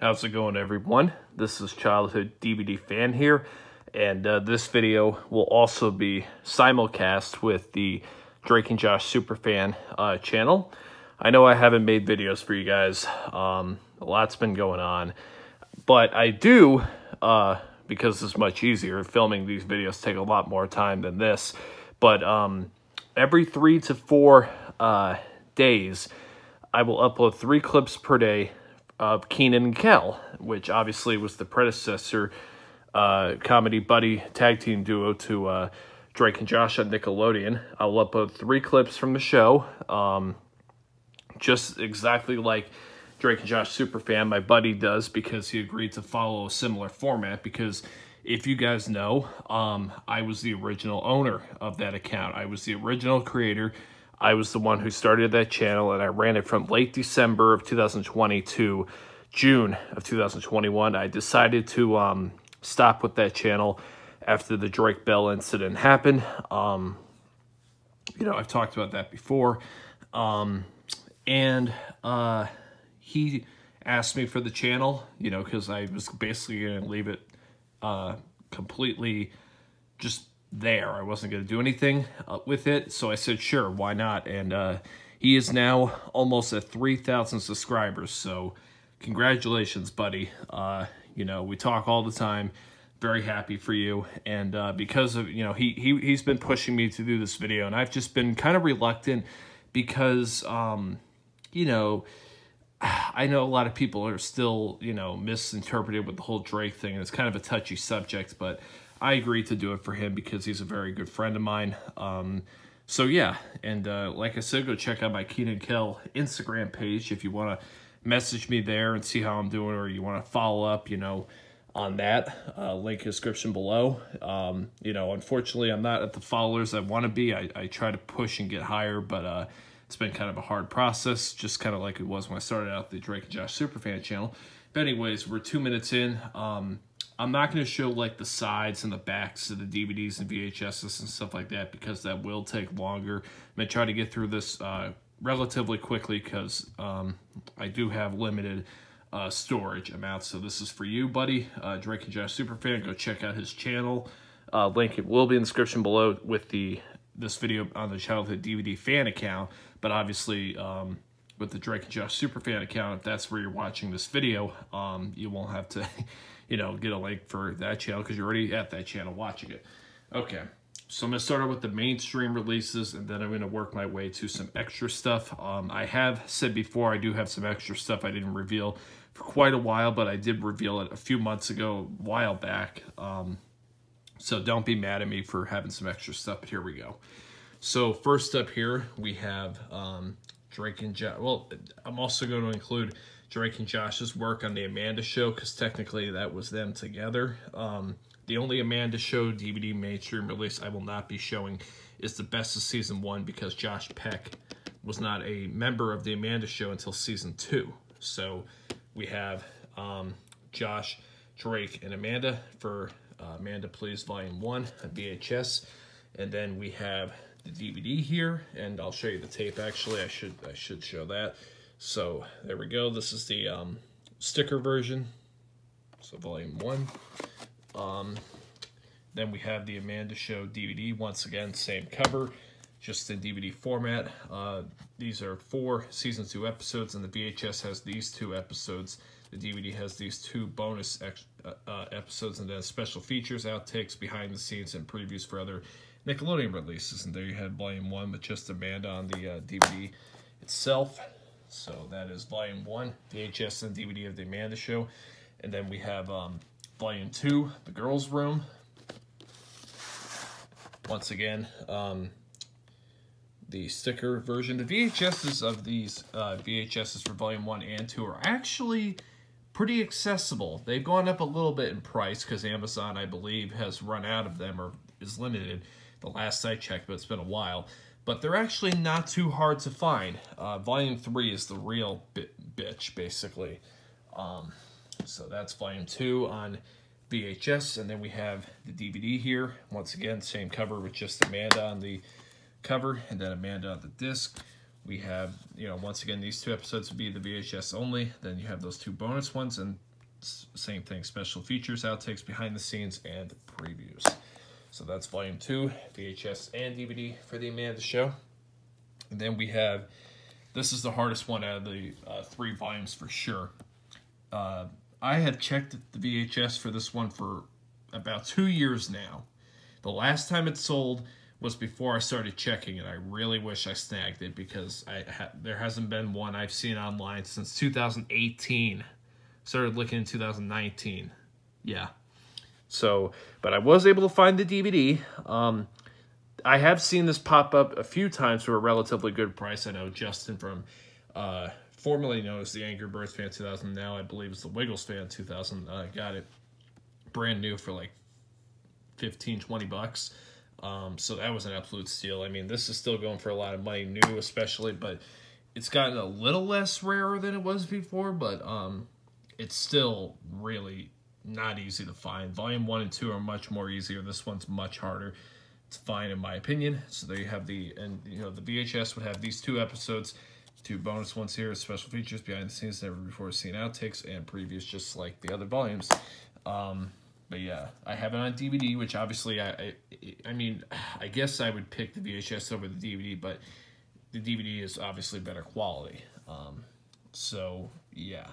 How's it going, everyone? This is Childhood DVD Fan here, and this video will also be simulcast with the Drake and Josh Superfan channel. I know I haven't made videos for you guys. A lot's been going on, but I do, because it's much easier. Filming these videos take a lot more time than this, but every 3 to 4 days, I will upload 3 clips per day of Kenan and Kel, which obviously was the predecessor comedy buddy tag team duo to Drake and Josh on Nickelodeon. I'll upload 3 clips from the show, just exactly like Drake and Josh Superfan, my buddy, does, because he agreed to follow a similar format. Because if you guys know, I was the original owner of that account. I was the original creator. I was the one who started that channel, and I ran it from late December of 2020 to June of 2021. I decided to stop with that channel after the Drake Bell incident happened. You know, I've talked about that before. He asked me for the channel, you know, because I was basically going to leave it completely just there. I wasn't going to do anything with it, so I said, sure, why not? And he is now almost at 3,000 subscribers, so congratulations, buddy. You know, we talk all the time. Very happy for you. And because of, you know, he's been pushing me to do this video, and I've just been kind of reluctant because, you know, I know a lot of people are still, you know, misinterpreted with the whole Drake thing, and it's kind of a touchy subject, but I agreed to do it for him because he's a very good friend of mine. So yeah, and like I said, go check out my Kenan and Kel Instagram page if you want to message me there and see how I'm doing, or you want to follow up, you know, on that. Link in the description below. You know, unfortunately, I'm not at the followers I want to be. I try to push and get higher, but it's been kind of a hard process, just kind of like it was when I started out the Drake and Josh Superfan channel. But anyways, we're 2 minutes in. I'm not going to show like the sides and the backs of the DVDs and VHSs and stuff like that, because that will take longer. I'm going to try to get through this relatively quickly because I do have limited storage amounts. So this is for you, buddy, Drake and Josh Superfan. Go check out his channel. Link it will be in the description below with this video on the Childhood DVD Fan account. But obviously, with the Drake and Josh Superfan account, if that's where you're watching this video, you won't have to, you know, get a link for that channel because you're already at that channel watching it. Okay, so I'm going to start out with the mainstream releases, and then I'm going to work my way to some extra stuff. I have said before I do have some extra stuff I didn't reveal for quite a while, but I did reveal it a few months ago, a while back. So don't be mad at me for having some extra stuff, but here we go. So first up here, we have Drake and Josh. Well, I'm also going to include Drake and Josh's work on the Amanda Show, because technically that was them together. The only Amanda Show DVD mainstream release I will not be showing is the Best of Season 1, because Josh Peck was not a member of the Amanda Show until Season 2. So we have Josh, Drake, and Amanda for Amanda Please Volume 1 on VHS. And then we have the DVD here, and I'll show you the tape. Actually, I should show that. So there we go. This is the sticker version, so Volume 1. Then we have the Amanda Show DVD. Once again, same cover, just in DVD format. These are 4 Season 2 episodes, and the VHS has these 2 episodes. The DVD has these 2 bonus episodes, and then special features, outtakes, behind the scenes, and previews for other Nickelodeon releases. And there you have Volume 1 with just Amanda on the DVD itself. So that is Volume 1, VHS and DVD of the Amanda Show. And then we have Volume 2, The Girls' Room. Once again, the sticker version. The VHSs of these VHSs for Volume 1 and 2 are actually pretty accessible. They've gone up a little bit in price because Amazon, I believe, has run out of them or is limited. The last I checked, but it's been a while. But they're actually not too hard to find. Volume 3 is the real bitch, basically. So that's Volume 2 on VHS. And then we have the DVD here. Once again, same cover with just Amanda on the cover and then Amanda on the disc. We have, you know, once again, these 2 episodes would be the VHS only. Then you have those 2 bonus ones. And same thing, special features, outtakes, behind the scenes, and previews. So that's volume 2, VHS and DVD for the Amanda Show. And then we have, this is the hardest one out of the 3 volumes for sure. I have checked the VHS for this one for about 2 years now. The last time it sold was before I started checking it. I really wish I snagged it because there hasn't been one I've seen online since 2018. Started looking in 2019. Yeah. So, but I was able to find the DVD. I have seen this pop up a few times for a relatively good price. I know Justin from formerly known as the Angry Birds Fan 2000, now I believe it's the Wiggles Fan 2000, got it brand new for like 15, 20 bucks. So that was an absolute steal. I mean, this is still going for a lot of money, new especially, but it's gotten a little less rarer than it was before, but it's still really not easy to find. Volume 1 and 2 are much more easier. This one's much harder to find, in my opinion. So there you have the VHS would have these 2 episodes, 2 bonus ones here, special features, behind the scenes, never before seen outtakes, and previews, just like the other volumes. But yeah, I have it on DVD, which obviously I mean, I guess I would pick the VHS over the DVD, but the DVD is obviously better quality. So yeah,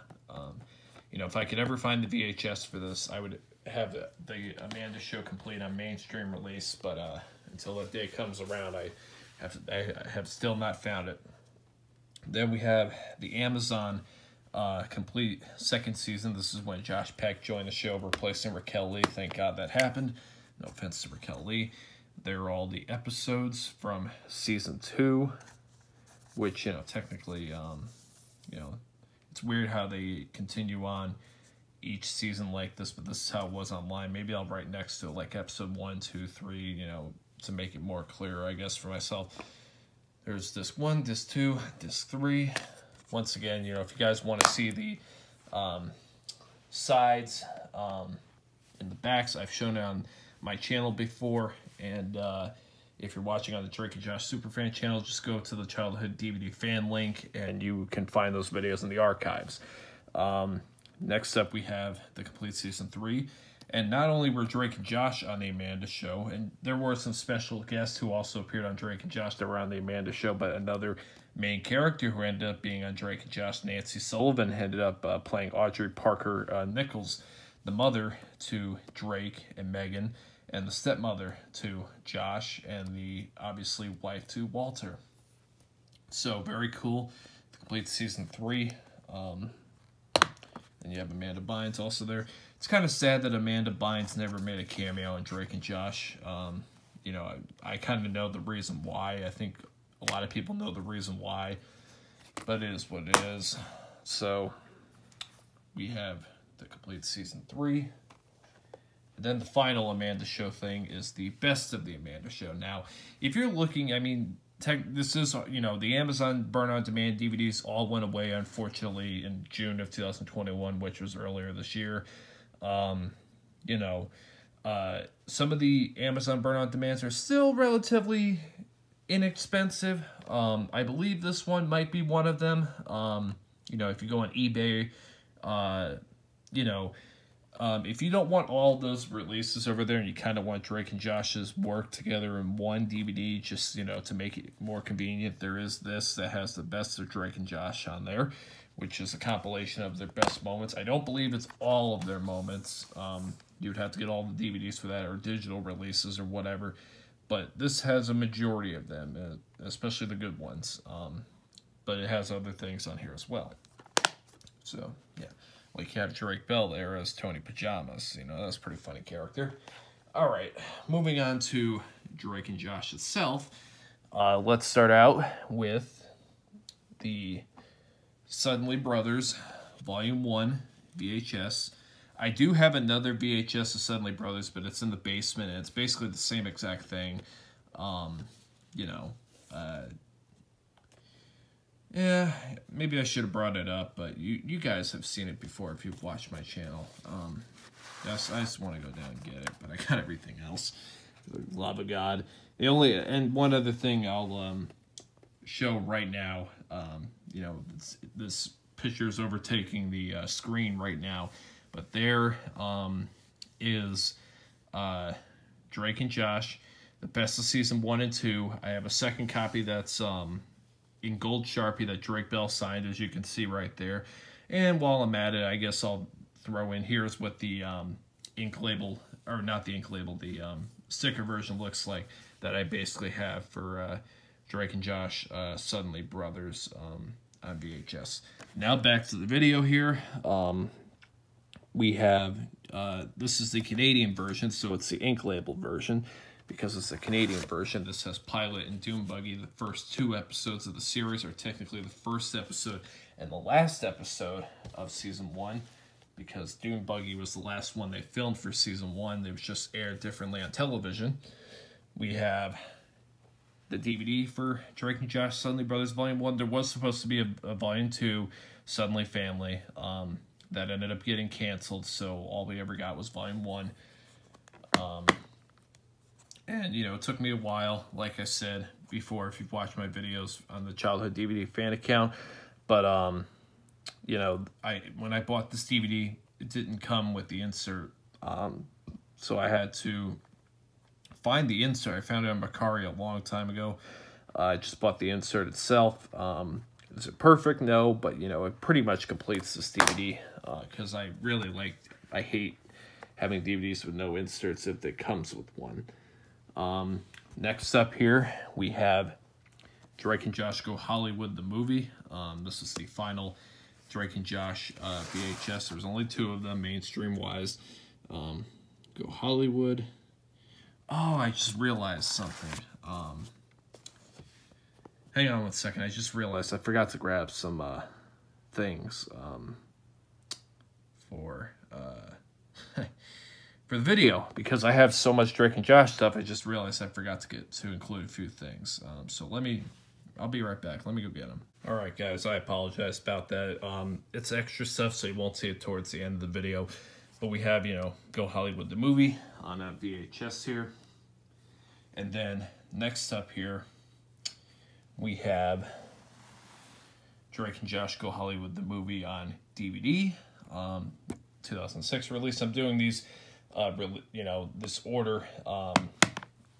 you know, if I could ever find the VHS for this, I would have the Amanda Show complete on mainstream release. But until that day comes around, I have still not found it. Then we have the Amazon complete 2nd season. This is when Josh Peck joined the show, replacing Raquel Lee. Thank God that happened. No offense to Raquel Lee. They're all the episodes from season 2, which, you know, technically, you know, it's weird how they continue on each season like this, but this is how it was online. Maybe I'll write next to it, like episode 1, 2, 3, you know, to make it more clear, I guess, for myself. There's disc 1, disc 2, disc 3. Once again, you know, if you guys want to see the sides and the backs, I've shown it on my channel before. And if you're watching on the Drake and Josh Superfan channel, just go to the Childhood DVD fan link, and you can find those videos in the archives. Next up, we have the complete season 3. And not only were Drake and Josh on the Amanda Show, and there were some special guests who also appeared on Drake and Josh that were on the Amanda Show, but another main character who ended up being on Drake and Josh, Nancy Sullivan, ended up playing Audrey Parker Nichols, the mother to Drake and Megan, and the stepmother to Josh, and the, obviously, wife to Walter. So, very cool. To complete season 3. And you have Amanda Bynes also there. It's kind of sad that Amanda Bynes never made a cameo in Drake and Josh. You know, I kind of know the reason why. I think a lot of people know the reason why, but it is what it is. So we have the complete season 3. And then the final Amanda Show thing is the best of the Amanda Show. Now, if you're looking, I mean, this is, you know, the Amazon burn-on-demand DVDs all went away, unfortunately, in June of 2021, which was earlier this year. You know, some of the Amazon burn-on-demands are still relatively inexpensive. I believe this one might be one of them. You know, if you go on eBay, you know, if you don't want all those releases over there and you kind of want Drake and Josh's work together in one DVD, just, you know, to make it more convenient, there is this that has the best of Drake and Josh on there, which is a compilation of their best moments. I don't believe it's all of their moments. You'd have to get all the DVDs for that, or digital releases or whatever. But this has a majority of them, especially the good ones. But it has other things on here as well. So, yeah. Like you have Drake Bell there as Tony Pajamas. You know, that's a pretty funny character. All right, moving on to Drake and Josh itself. Let's start out with the Suddenly Brothers, Volume 1, VHS. I do have another VHS of Suddenly Brothers, but it's in the basement, and it's basically the same exact thing. You know, yeah, maybe I should have brought it up, but you guys have seen it before if you've watched my channel. Yes, I just want to go down and get it, but I got everything else. For the love of God. And one other thing I'll show right now, you know, this picture is overtaking the screen right now, But there is Drake and Josh, the best of season 1 and 2. I have a second copy that's in gold Sharpie that Drake Bell signed, as you can see right there. And while I'm at it, I guess I'll throw in here's what the ink label, or not the ink label, the sticker version looks like that I basically have for Drake and Josh Suddenly Brothers on VHS. Now back to the video here. We have, this is the Canadian version, so it's the ink label version. Because it's a Canadian version, this has Pilot and Doom Buggy. The first 2 episodes of the series are technically the first episode and the last episode of season 1. Because Doom Buggy was the last one they filmed for season 1. They was just aired differently on television. We have the DVD for Drake and Josh Suddenly Brothers Volume 1. There was supposed to be a Volume 2, Suddenly Family, that ended up getting canceled, so all we ever got was Volume 1. And, you know, it took me a while, like I said before, if you've watched my videos on the Childhood DVD fan account. But, you know, when I bought this DVD, it didn't come with the insert. So I had to find the insert. I found it on Mercari a long time ago. I just bought the insert itself. Is it perfect? No, but, you know, it pretty much completes this DVD. Because I hate having DVDs with no inserts if it comes with one. Next up here, we have Drake and Josh Go Hollywood, the movie. This is the final Drake and Josh VHS. There's only 2 of them, mainstream-wise. Go Hollywood. Oh, I just realized something. Hang on one second. I just realized I forgot to grab some things for the video, because I have so much Drake and Josh stuff. I just realized I forgot to include a few things. So I'll be right back. Let me go get them. All right, guys, I apologize about that. It's extra stuff, so you won't see it towards the end of the video. But we have, you know, Go Hollywood, the movie on that VHS here. And then next up here, we have Drake and Josh Go Hollywood, the movie on DVD. 2006 release. I'm doing these, you know, this order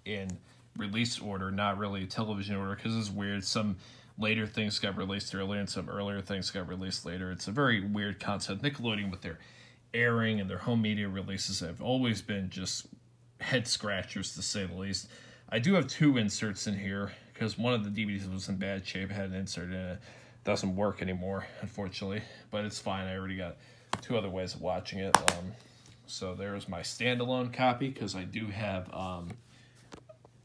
in release order, not really television order, because it's weird. Some later things got released earlier and some earlier things got released later. It's a very weird concept. Nickelodeon, with their airing and their home media releases, have always been just head scratchers, to say the least. I do have 2 inserts in here because one of the DVDs was in bad shape. I had an insert in it. Doesn't work anymore, unfortunately, but it's fine. I already got 2 other ways of watching it. So there's my standalone copy, because I do have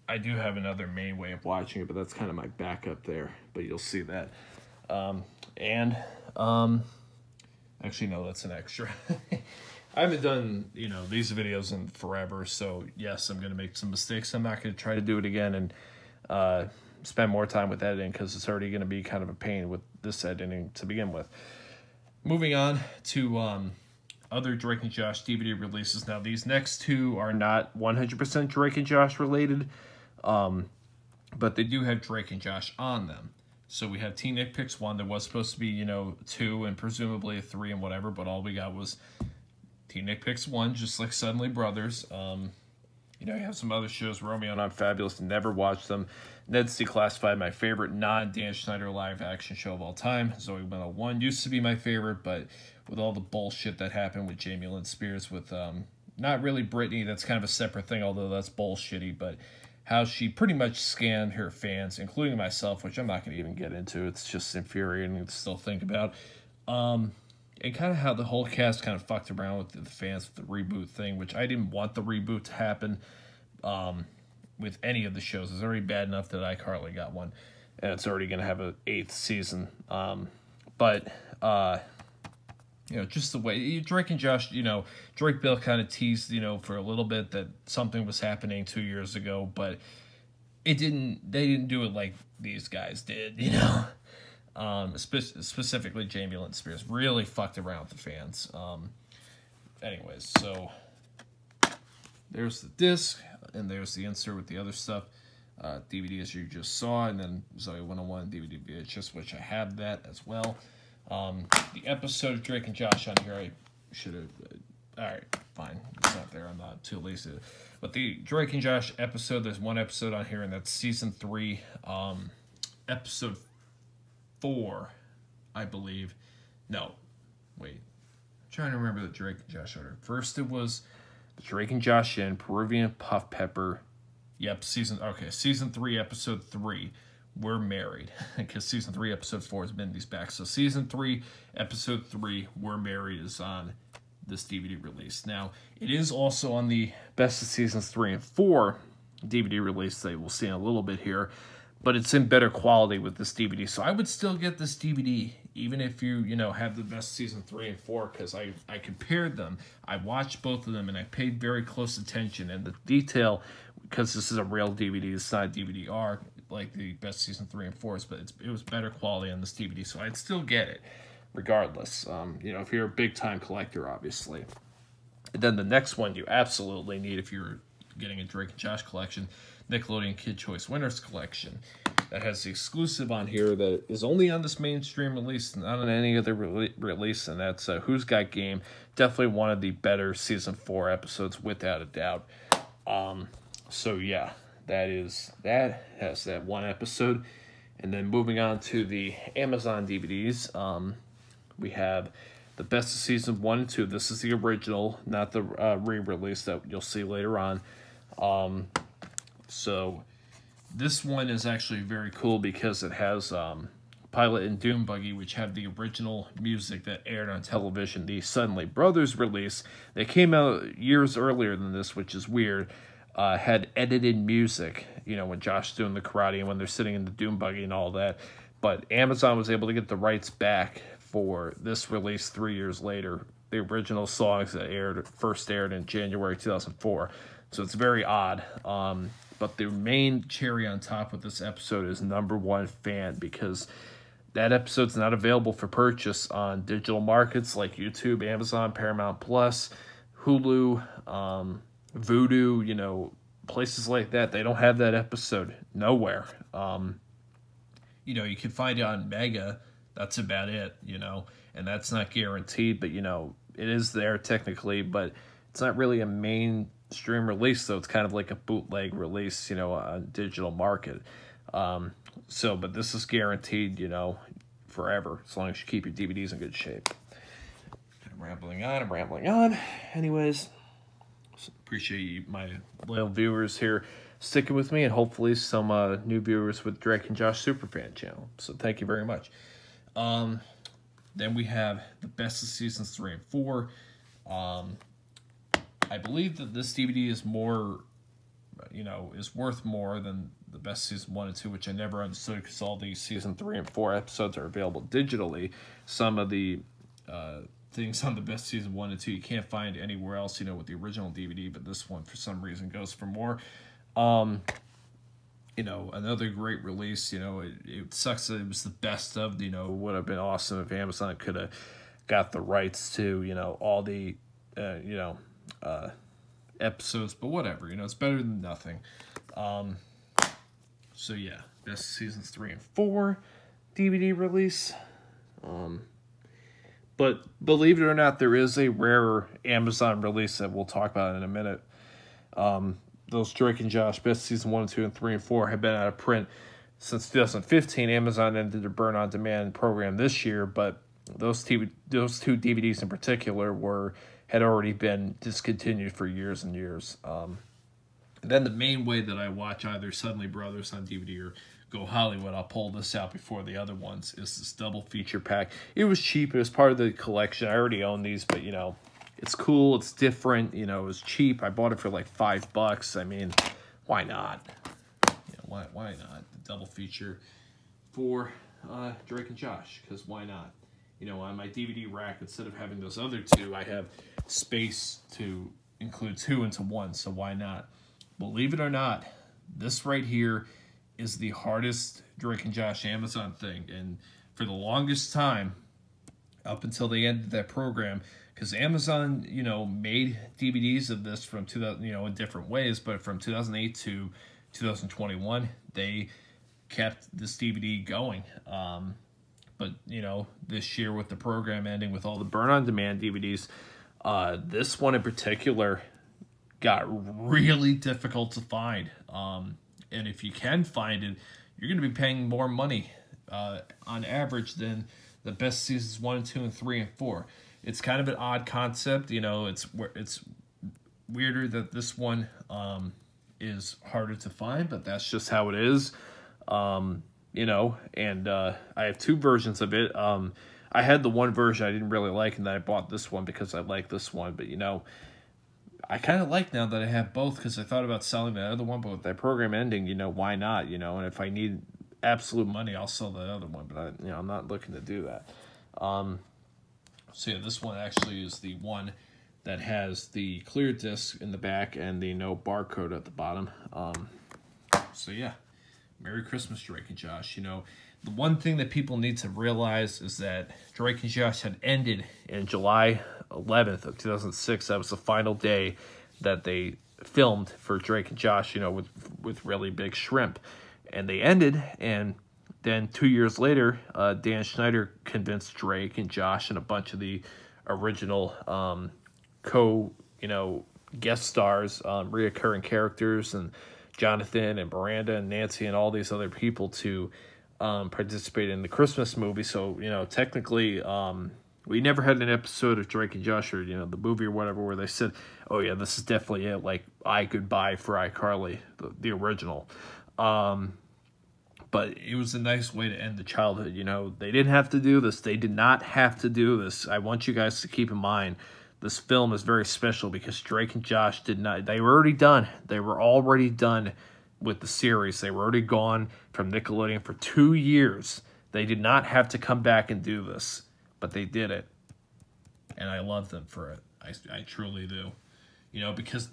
another main way of watching it, but that's kind of my backup there. But you'll see that. Actually, no, that's an extra. I haven't done, you know, these videos in forever, so yes, I'm going to make some mistakes. I'm not going to try to do it again and spend more time with editing, because it's already going to be kind of a pain with this editing to begin with. Moving on to other Drake and Josh DVD releases. Now, these next 2 are not 100% Drake and Josh related, but they do have Drake and Josh on them. So we have Teen Nick Picks 1. There was supposed to be, you know, 2 and presumably a 3 and whatever, but all we got was Teen Nick Picks 1, just like Suddenly Brothers. You know, you have some other shows, Romeo and I'm Fabulous, never watched them. Ned's Declassified, my favorite non-Dan Schneider live-action show of all time. Zoe 101 used to be my favorite, but with all the bullshit that happened with Jamie Lynn Spears, with not really Britney, that's kind of a separate thing, although that's bullshitty, but how she pretty much scanned her fans, including myself, which I'm not going to even get into. It's just infuriating to still think about. And kind of how the whole cast kind of fucked around with the fans with the reboot thing, which I didn't want the reboot to happen with any of the shows. It's already bad enough that iCarly got one, and it's already going to have an 8th season. You know, just the way Drake and Josh, you know, Drake Bell kind of teased, you know, for a little bit that something was happening 2 years ago, but they didn't do it like these guys did, you know. Specifically Jamie Lynn Spears really fucked around with the fans. Anyways, so there's the disc, and there's the insert with the other stuff. DVD, as you just saw, and then Zoe 101 DVD VHS, which I have that as well. The episode of Drake and Josh on here, I should have. All right, fine. It's not there. I'm not too lazy. But the Drake and Josh episode, there's one episode on here, and that's season 3, episode 4, I believe. No, wait. I'm trying to remember the Drake and Josh order. First, it was the Drake and Josh in Peruvian Puff Pepper. Yep, season 3, episode 3. We're married, because season 3, episode 4 is Mindy's back. So season 3, episode 3, We're Married is on this DVD release. Now, it is also on the Best of Seasons 3 and 4 DVD release that we'll see in a little bit here, but it's in better quality with this DVD. So I would still get this DVD, even if you have the Best Season 3 and 4, because I compared them. I watched both of them, and I paid very close attention. And the detail, because this is a real DVD, it's not a DVD-R, like the Best Season 3 and 4, but it was better quality on this DVD, so I'd still get it. Regardless, if you're a big-time collector, obviously. And then the next one you absolutely need if you're getting a Drake and Josh collection, Nickelodeon Kid Choice Winners collection. That has the exclusive on here that is only on this mainstream release, not on any other release, and that's Who's Got Game. Definitely one of the better Season 4 episodes, without a doubt. So, yeah, that has that one episode. And then moving on to the Amazon DVDs, we have the Best of Season 1 and 2. This is the original, not the re-release that you'll see later on. So this one is actually very cool because it has Pilot and Doom Buggy, which have the original music that aired on television. The Suddenly Brothers release, they came out years earlier than this, which is weird, had edited music, when Josh's doing the karate and when they're sitting in the Doom Buggy and all that. But Amazon was able to get the rights back for this release 3 years later, the original songs that first aired in January 2004. So it's very odd. But the main cherry on top of this episode is Number One Fan, because that episode's not available for purchase on digital markets like YouTube, Amazon, Paramount Plus, Hulu, Vudu, places like that. They don't have that episode nowhere. You can find it on Mega. That's about it, and that's not guaranteed, but, it is there technically, but it's not really a mainstream release, so it's kind of like a bootleg release, on digital market. But this is guaranteed, forever, as long as you keep your DVDs in good shape. I'm rambling on. Anyways, appreciate my loyal viewers here sticking with me, and hopefully some new viewers with Drake and Josh Superfan channel. So thank you very much. Then we have the Best of Seasons 3 and 4. I believe that this DVD is more, is worth more than the Best Season 1 and 2, which I never understood because all these Season 3 and 4 episodes are available digitally. Some of the things on the Best Season 1 and 2 you can't find anywhere else, with the original DVD, but this one for some reason goes for more. Another great release. It sucks that it was the best of. It would have been awesome if Amazon could have got the rights to, all the, episodes, but whatever. It's better than nothing. So yeah, Best Seasons 3 and 4 DVD release. But believe it or not, there is a rarer Amazon release that we'll talk about in a minute. Those Drake and Josh Best Season 1, 2, and 3, and 4 have been out of print since 2015. Amazon ended their burn-on-demand program this year, but those two DVDs in particular had already been discontinued for years and years. Then the main way that I watch either Suddenly Brothers on DVD or Go Hollywood, I'll pull this out before the other ones, is this double feature pack. It was cheap. It was part of the collection. I already own these, but, it's cool. It's different. It was cheap. I bought it for like $5. I mean, why not? Why not? The double feature for Drake and Josh, because why not? On my DVD rack, instead of having those other two, I have space to include 2 into 1, so why not? Believe it or not, this right here is the hardest Drake and Josh Amazon thing, and for the longest time, up until they ended that program, because Amazon, made DVDs of this from 2000, in different ways, but from 2008 to 2021, they kept this DVD going. But, this year with the program ending with all the burn-on-demand DVDs, This one in particular got really difficult to find. And if you can find it, you're going to be paying more money on average than the best seasons 1 and 2 and 3 and 4. It's kind of an odd concept, you know. It's weirder that this one is harder to find, but that's just how it is. You know, and I have 2 versions of it. I had the one version I didn't really like, and then I bought this one because I like this one. But, you know, I kind of like now that I have both, because I thought about selling the other one, but with that program ending, you know, why not? You know, and if I need absolute money, I'll sell the other one. But I'm not looking to do that. So yeah, this one actually is the one that has the clear disc in the back and the no barcode at the bottom. So yeah, Merry Christmas, Drake and Josh. You know, the one thing that people need to realize is that Drake and Josh had ended in July 11th of 2006. That was the final day that they filmed for Drake and Josh, you know, with Really Big Shrimp. And they ended, and then 2 years later, Dan Schneider convinced Drake and Josh and a bunch of the original guest stars, reoccurring characters, and Jonathan and Miranda and Nancy and all these other people to participate in the Christmas movie. So, you know, technically, we never had an episode of Drake and Josh, or, you know, the movie or whatever, where they said, oh yeah, this is definitely it, like I Goodbye for iCarly, the original. But it was a nice way to end the childhood. You know, they didn't have to do this. They did not have to do this. I want you guys to keep in mind, this film is very special because Drake and Josh did not, they were already done. They were already done with the series. They were already gone from Nickelodeon for 2 years. They did not have to come back and do this, but they did it. And I love them for it. I truly do. You know, because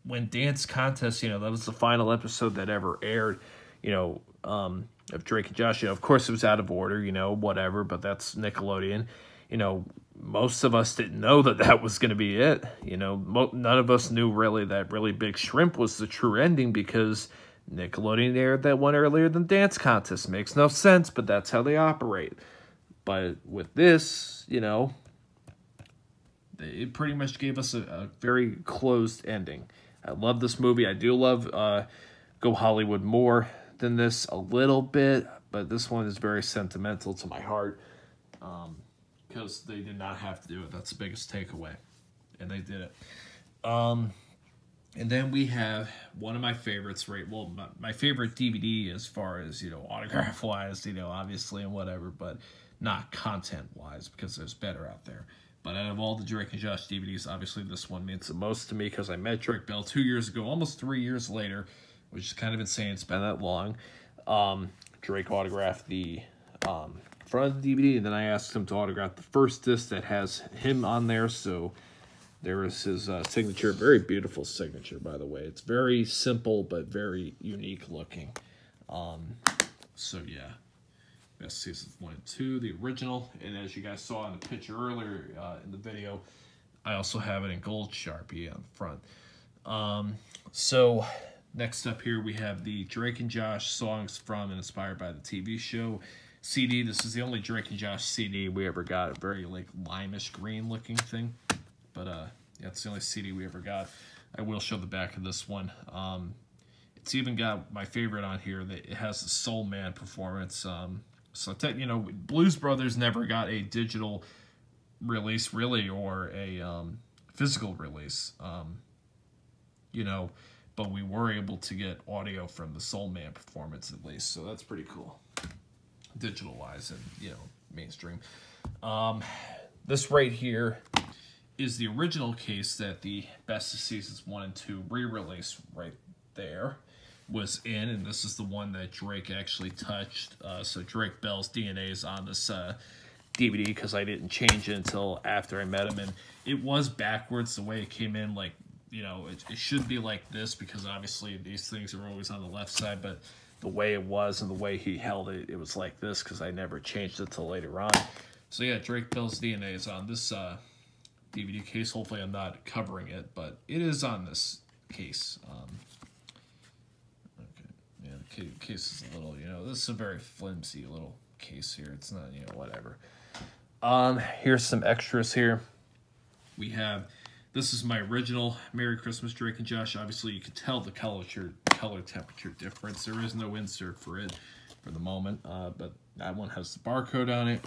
when Dance Contest, you know, that was the final episode that ever aired, you know, of Drake and Josh. You know, of course it was out of order, you know, whatever, but that's Nickelodeon. You know, most of us didn't know that that was going to be it. You know, none of us knew really that Really Big Shrimp was the true ending, because Nickelodeon aired that one earlier than Dance Contest. Makes no sense, but that's how they operate. But with this, you know, it pretty much gave us a very closed ending. I love this movie. I do love Go Hollywood more than this a little bit, but this one is very sentimental to my heart, because they did not have to do it. That's the biggest takeaway, and they did it. And then we have one of my favorites, right? Well, my favorite DVD as far as, you know, autograph-wise, you know, obviously, and whatever, but not content-wise, because there's better out there. But out of all the Drake and Josh DVDs, obviously this one means the most to me, because I met Drake Bell 2 years ago, almost 3 years later, which is kind of insane. It's been that long. Drake autographed the front of the DVD, and then I asked him to autograph the first disc that has him on there. So there is his signature. Very beautiful signature, by the way. It's very simple, but very unique looking. So yeah, best seasons 1 and 2, the original. And as you guys saw in the picture earlier in the video, I also have it in gold Sharpie on the front. So next up here, we have the Drake and Josh songs from and inspired by the TV show CD. This is the only Drake and Josh CD we ever got. A very like limeish green looking thing. But yeah, it's the only CD we ever got. I will show the back of this one. It's even got my favorite on here. That it has the Soul Man performance. So you know, Blues Brothers never got a digital release really, or a physical release. You know, but we were able to get audio from the Soul Man performance at least, so that's pretty cool, digital-wise and, you know, mainstream. This right here is the original case that the Best of Seasons 1 and 2 re-release right there was in, and this is the one that Drake actually touched. So Drake Bell's DNA is on this DVD, because I didn't change it until after I met him, and it was backwards the way it came in. Like, you know, it should be like this, because obviously these things are always on the left side, but the way it was and the way he held it, it was like this, because I never changed it till later on. So yeah, Drake Bell's DNA is on this DVD case. Hopefully I'm not covering it, but it is on this case. Okay, yeah, the case is a little, you know, this is a very flimsy little case here. It's not, you know, whatever. Here's some extras here. we have, this is my original Merry Christmas Drake and Josh. Obviously, you can tell the color temperature difference. There is no insert for it for the moment, but that one has the barcode on it.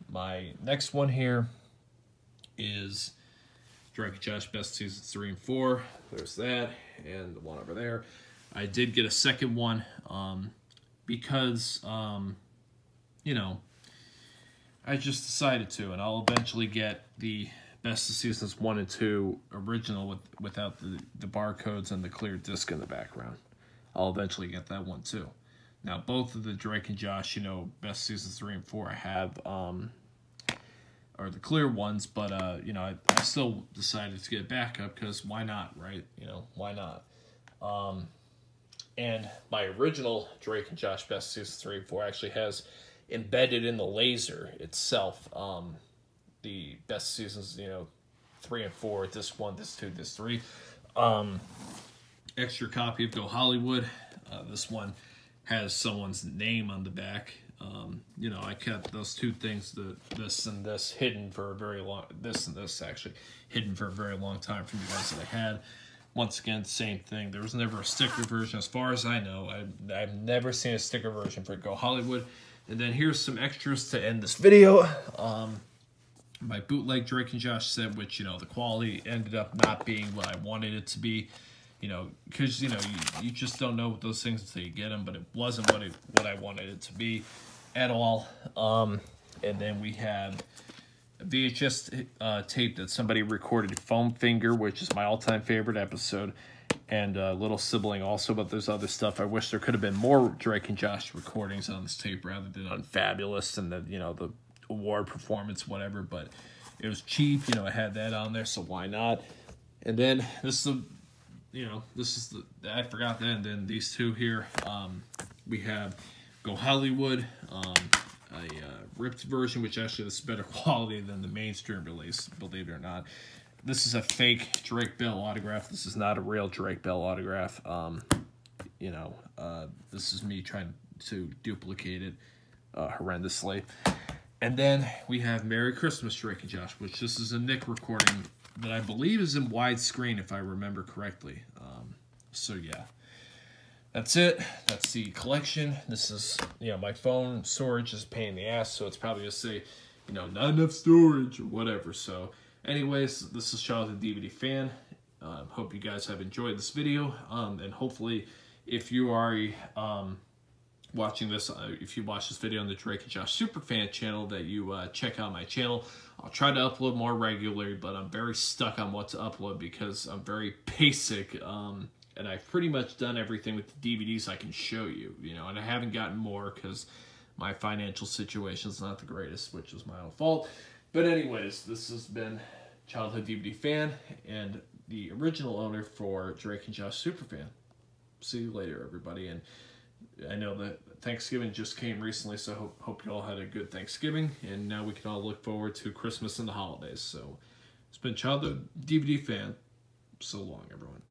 My next one here is Drake and Josh Best Seasons 3 and 4. There's that, and the one over there. I did get a second one because, you know, I just decided to, and I'll eventually get the Best of Seasons 1 and 2 original without the barcodes and the clear disc in the background. I'll eventually get that one too. Now, both of the Drake and Josh, you know, Best Seasons 3 and 4 I have are the clear ones, but, you know, I still decided to get a backup because why not, right? You know, why not? And my original Drake and Josh Best Seasons 3 and 4 actually has embedded in the laser itself the Best Seasons, you know, 3 and 4, this 1, this 2, this 3. Extra copy of Go Hollywood. This one has someone's name on the back. You know, I kept those two things, this and this, hidden for a very long, this and this actually, hidden for a very long time from you guys that I had. Once again, same thing. There was never a sticker version as far as I know. I've never seen a sticker version for Go Hollywood. And then here's some extras to end this video. My bootleg Drake and Josh set, which, you know, the quality ended up not being what I wanted it to be. You know, because, you know, you just don't know those things until you get them, but it wasn't what I wanted it to be at all. And then we have a VHS tape that somebody recorded, Foam Finger, which is my all-time favorite episode, and Little Sibling also, but there's other stuff. I wish there could have been more Drake and Josh recordings on this tape rather than on Fabulous and the, you know, the award performance, whatever, but it was cheap, you know, I had that on there, so why not? And then this is the, you know, this is the, I forgot that, and then these two here, we have Go Hollywood, a ripped version, which actually is better quality than the mainstream release, believe it or not. This is a fake Drake Bell autograph. This is not a real Drake Bell autograph. You know, this is me trying to duplicate it horrendously. And then we have Merry Christmas Drake and Josh, which this is a Nick recording that I believe is in widescreen, if I remember correctly. So yeah, that's it. That's the collection. This is, you know, my phone storage is a pain in the ass, so it's probably gonna say, you know, not enough storage or whatever. So anyways, this is Childhood DVD Fan. Hope you guys have enjoyed this video, and hopefully if you are watching this, if you watch this video on the Drake and Josh Superfan channel, that you check out my channel. I'll try to upload more regularly, but I'm very stuck on what to upload because I'm very basic, and I've pretty much done everything with the DVDs I can show you, you know, and I haven't gotten more because my financial situation is not the greatest, which is my own fault. But anyways, this has been Childhood DVD Fan and the original owner for Drake and Josh Superfan. See you later, everybody. And I know that Thanksgiving just came recently, so hope you all had a good Thanksgiving, and now we can all look forward to Christmas and the holidays. So it's been Childhood DVD Fan. So long, everyone.